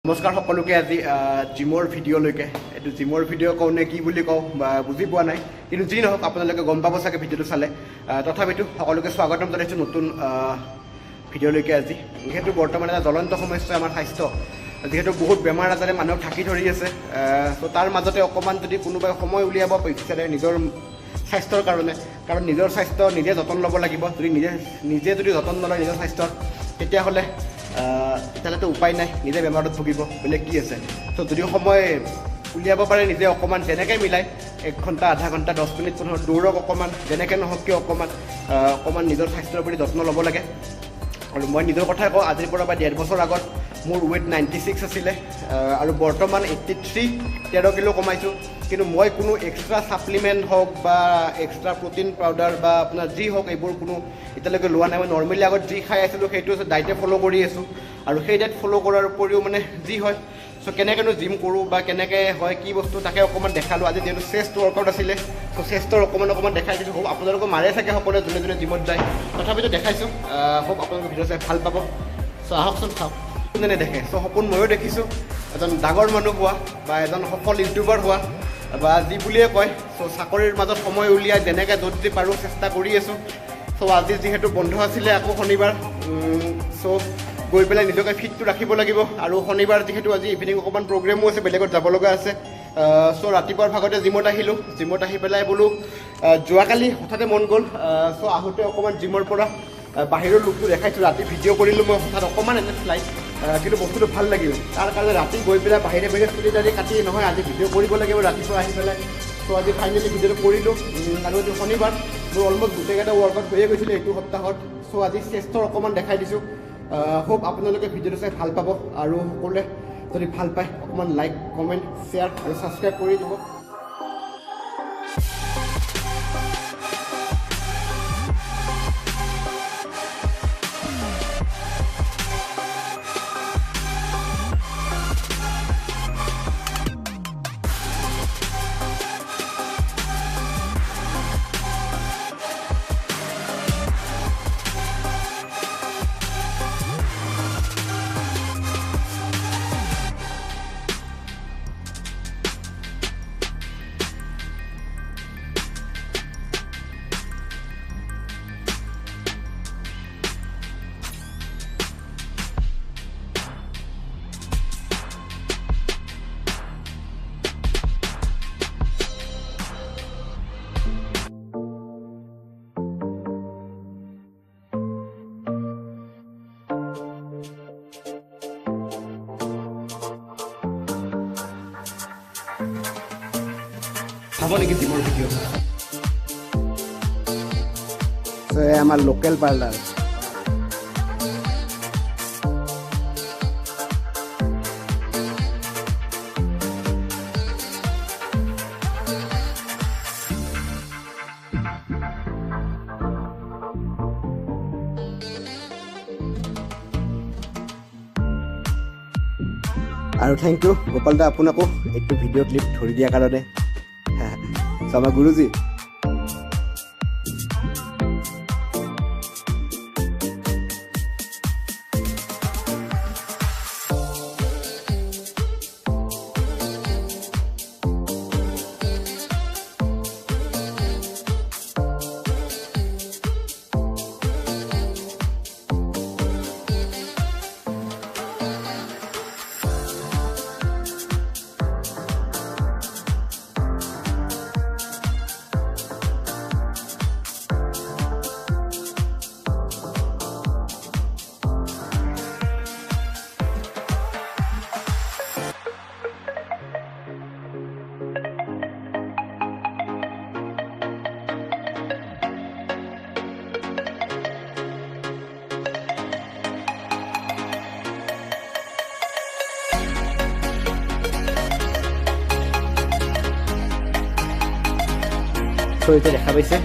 নমস্কাৰ সকলোকে আজি জিমৰ ভিডিঅ'লৈকে এইটো জিমৰ ভিডিঅ' কওঁ নে কি বুলি কওঁ বা বুজি পোৱা নাই কিন্তু যি নহওক আপোনালোকে গম পাব চাগে ভিডিঅ'টো চালে তথাপিতো সকলোকে স্বাগতম জনাইছোঁ নতুন ভিডিঅ'লৈকে আজি যিহেতু বৰ্তমান এটা জ্বলন্ত সমস্যা আমাৰ স্বাস্থ্য যিহেতু বহুত বেমাৰ আজাৰে মানুহক ঢাকি ধৰি আছে তো তাৰ মাজতে অকণমান যদি কোনোবাই সময় উলিয়াব বিচাৰে নিজৰ স্বাস্থ্যৰ কাৰণে কাৰণ নিজৰ স্বাস্থ্য নিজে যতন ল'ব লাগিব যদি নিজে যদি যতন নলয় নিজৰ স্বাস্থ্যৰ তেতিয়াহ'লে তেতিয়াহ'লেতো উপায় নাই নিজে বেমাৰত ভুগিব বেলেগ কি আছে তো যদি সময় উলিয়াব পাৰে নিজে অকণমান যেনেকৈ মিলাই 1 ঘণ্টা আধা ঘণ্টা 10 মিনিট 15 দৌৰক অকণমান যেনেকৈ নহওক কিয় অকণমান নিজৰ স্বাস্থ্যৰ প্ৰতি যত্ন ল'ব লাগে আৰু মই নিজৰ কথাই কওঁ আজিৰ পৰা প্ৰায় 1.5 বছৰ আগত মোৰ ৱেইট 96 আছিলে আৰু বৰ্তমান 83 13 কিলো কমাইছোঁ কিন্তু মই কোনো এক্সট্ৰা ছাপ্লিমেণ্ট হওক বা এক্সট্ৰা প্ৰটিন পাউডাৰ বা আপোনাৰ যি হওক এইবোৰ কোনো এতিয়ালৈকে লোৱা নাই মই নৰ্মেলি আগত যি খাই আছিলোঁ সেইটো ডাইটে ফ'ল' কৰি আছোঁ আৰু সেই ডাইট ফ'ল' কৰাৰ উপৰিও মানে যি হয় চ' কেনেকৈনো জিম কৰোঁ বা কেনেকৈ হয় কি বস্তু তাকে অকণমান দেখালোঁ আজি যিহেতু চেষ্ট ৱৰ্কআউট আছিলে চ' চেষ্টৰ অকণমান দেখাই দিছোঁ হোপ আপোনালোকে মাৰে চাগে সকলোৱে যোনে যোনে জিমত যায় তথাপিতো দেখাইছোঁ হোপ আপোনালোকে ভিডিঅ' চাই ভাল পাব চ' আহকচোন চাওক কোনে দেখে চ' সপোন ময়ো দেখিছোঁ এজন ডাঙৰ মানুহ হোৱা বা এজন সফল ইউটিউবাৰ হোৱা বা যি বুলিয়ে কয় চ' চাকৰিৰ মাজত সময় উলিয়াই যেনেকৈ য'ত পাৰোঁ চেষ্টা কৰি আছোঁ চ' আজি যিহেতু বন্ধ আছিলে আকৌ শনিবাৰ চ' গৈ পেলাই নিজকে ফিটটো ৰাখিব লাগিব আৰু শনিবাৰ যিহেতু আজি ইভিনিং অকণমান প্ৰগ্ৰেমো আছে বেলেগত যাব লগা আছে চ' ৰাতিপুৱাৰ ভাগতে জিমত আহিলোঁ জিমত আহি পেলাই বোলো যোৱাকালি হঠাতে মন গ'ল চ' আহোঁতে অকণমান জিমৰ পৰা বাহিৰৰ লুকটো দেখাইছোঁ ৰাতি ভিডিঅ' কৰিলোঁ মই হঠাৎ অকণমান এনে ফ্লাইট কিন্তু বস্তুটো ভাল লাগিল তাৰ কাৰণে ৰাতি গৈ পেলাই বাহিৰে চুলি দাড়ি কাটি নহয় আজি ভিডিঅ' কৰিব লাগিব ৰাতিপুৱা আহি পেলাই চ' আজি ফাইনেলি ভিডিঅ'টো কৰিলোঁ আৰু আজি শনিবাৰ মোৰ অলমষ্ট গোটেইকেইটা ৱৰ্কআউট হৈয়ে গৈছিলে এইটো সপ্তাহত চ' আজি চেষ্টৰ অকণমান দেখাই দিছোঁ হোপ আপোনালোকে ভিডিঅ'টো চাই ভাল পাব আৰু সকলোৱে যদি ভাল পায় অকণমান লাইক কমেণ্ট শ্বেয়াৰ আৰু ছাবস্ক্ৰাইব কৰি দিব চাব নেকি জিমৰ ভিডিঅ' আমাৰ লোকেল পাৰ্লাৰ আৰু থেংক ইউ গোপাল দা আপোনাকো এইটো ভিডিঅ' ক্লিপ ধৰি দিয়াৰ কাৰণে sama guruji এতিয়া দেখা পাইছে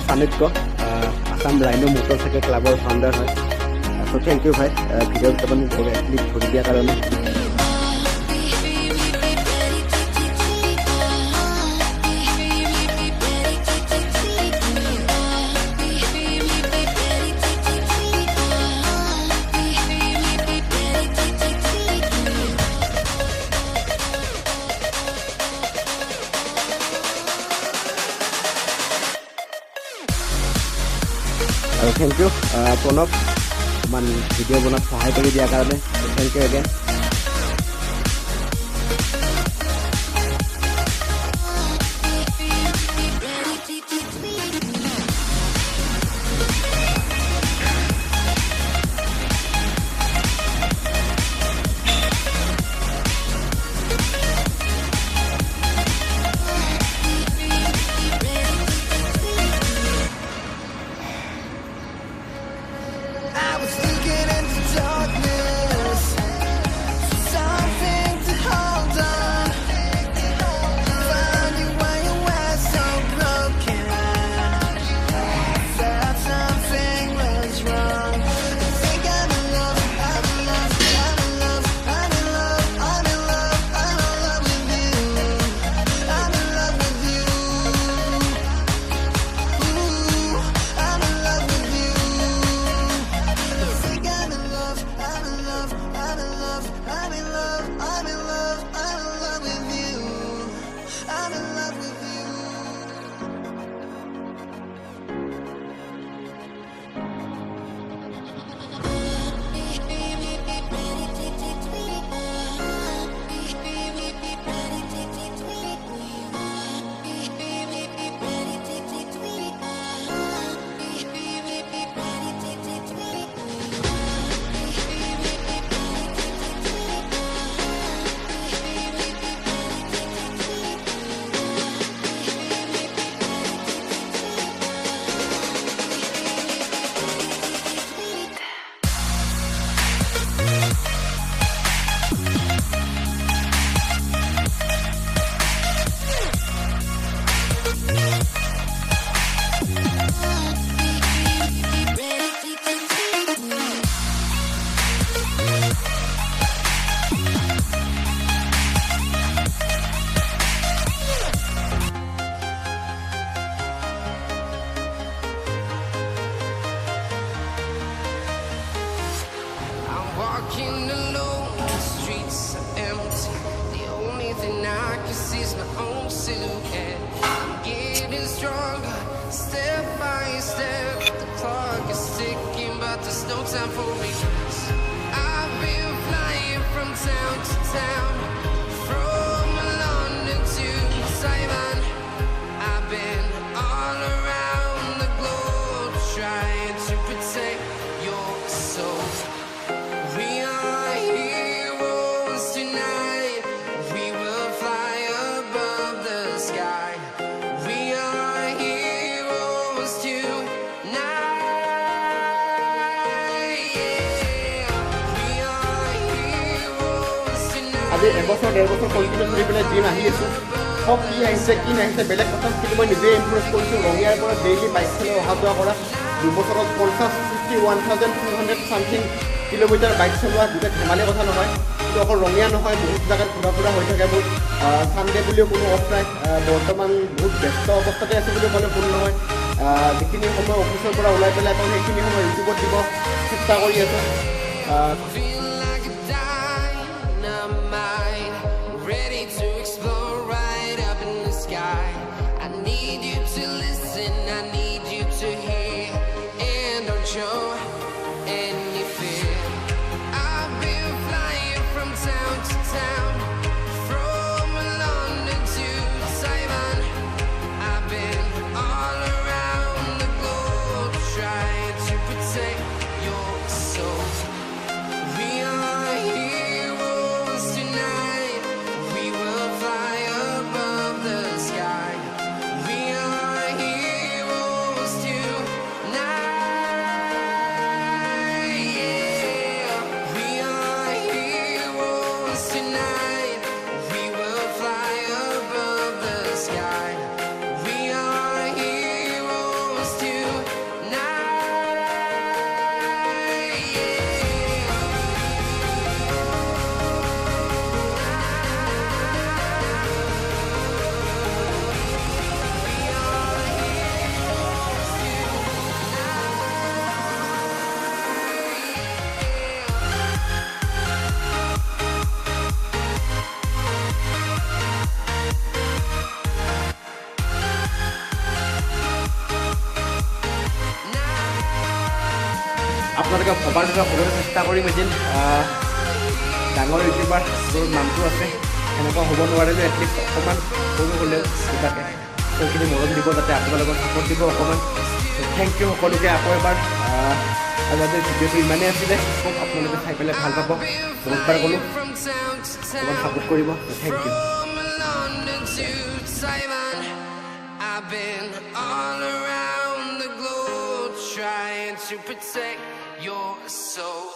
Chanakya Assam rhino motor cycle ক্লাবৰ ফাউণ্ডাৰ হয় চ' থেংক ইউ ভাই ভিডিঅ'ত আপুনি ক্লিপ ধৰি দিয়াৰ কাৰণে আৰু থেংক ইউ প্ৰণৱ ইমান ভিডিঅ' বনোৱাত সহায় কৰি দিয়াৰ কাৰণে thank you again. Walking alone, the streets are empty. The only thing I can see is my own silhouette. I'm getting stronger, step by step. The clock is ticking, but there's no time for me. I've been flying from town to town, from London to Taiwan. I've been all around the globe, trying to protect your soul. We are heroes tonight. We will fly above the sky. We are heroes tonight. Yeah. We are heroes tonight. আজি এবছৰ 1.5 বছৰ continue কৰি পেলাই gym আহি আছোঁ। সব কি আহিছে কি নাহিছে বেলেগ কথা, কিন্তু মই নিজে ইমপ্ৰুভ কৰিছোঁ। ৰঙিয়াৰ পৰা ডেইলি বাইক চলাই অহা যোৱা কৰা, 2 বছৰত 51,200 চামথিং কিলোমিটাৰ বাইক চলোৱা, গোটেই ধেমালি কথা নহয়। কিন্তু অকল ৰঙিয়া নহয়, বহুত জেগাত ঘূৰা ফুৰা হৈ থাকে মোৰ। ছানডে বুলিও কোনো অফ নাই। বৰ্তমান বহুত ব্যস্ত অৱস্থাতে আছোঁ বুলি ক'লে ভুল নহয়। যিখিনি সময় অফিচৰ পৰা ওলাই পেলাই পাওঁ সেইখিনি সময় ইউটিউবত দিব চেষ্টা কৰি আছোঁ। Feel like a dynamite, ready to explore right up in the sky. I need you to listen, I need you to hear, and don't show any fear. I've been flying from town to town, from London to Taiwan. I've been all around the globe, trying to protect your soul. We are heroes tonight. We will fly above the sky. We are heroes tonight. Yeah. We are heroes tonight. We will fly above the sky. We are heroes tonight. Yeah. আপোনালোকে ভবাৰ দৰে হ'বলৈ চেষ্টা কৰিম এদিন ডাঙৰ YouTuber য'ৰ নামটো আছে সেনেকুৱা হ'ব নোৱাৰিলে এটলিষ্ট অকণমান সৰু হ'লেও কিবাকৈ সেইখিনি মৰম দিব যাতে আপোনালোকক ছাপোৰ্ট দিব অকণমান থেংক ইউ সকলোকে আকৌ এবাৰ আজি ভিডিঅ'টো ইমানেই আছিলে খুব আপোনালোকে চাই পেলাই ভাল পাব বহুতবাৰ ক'লোঁ অকণমান ছাপোৰ্ট কৰিব thank you I've been all around the globe trying to protect your soul.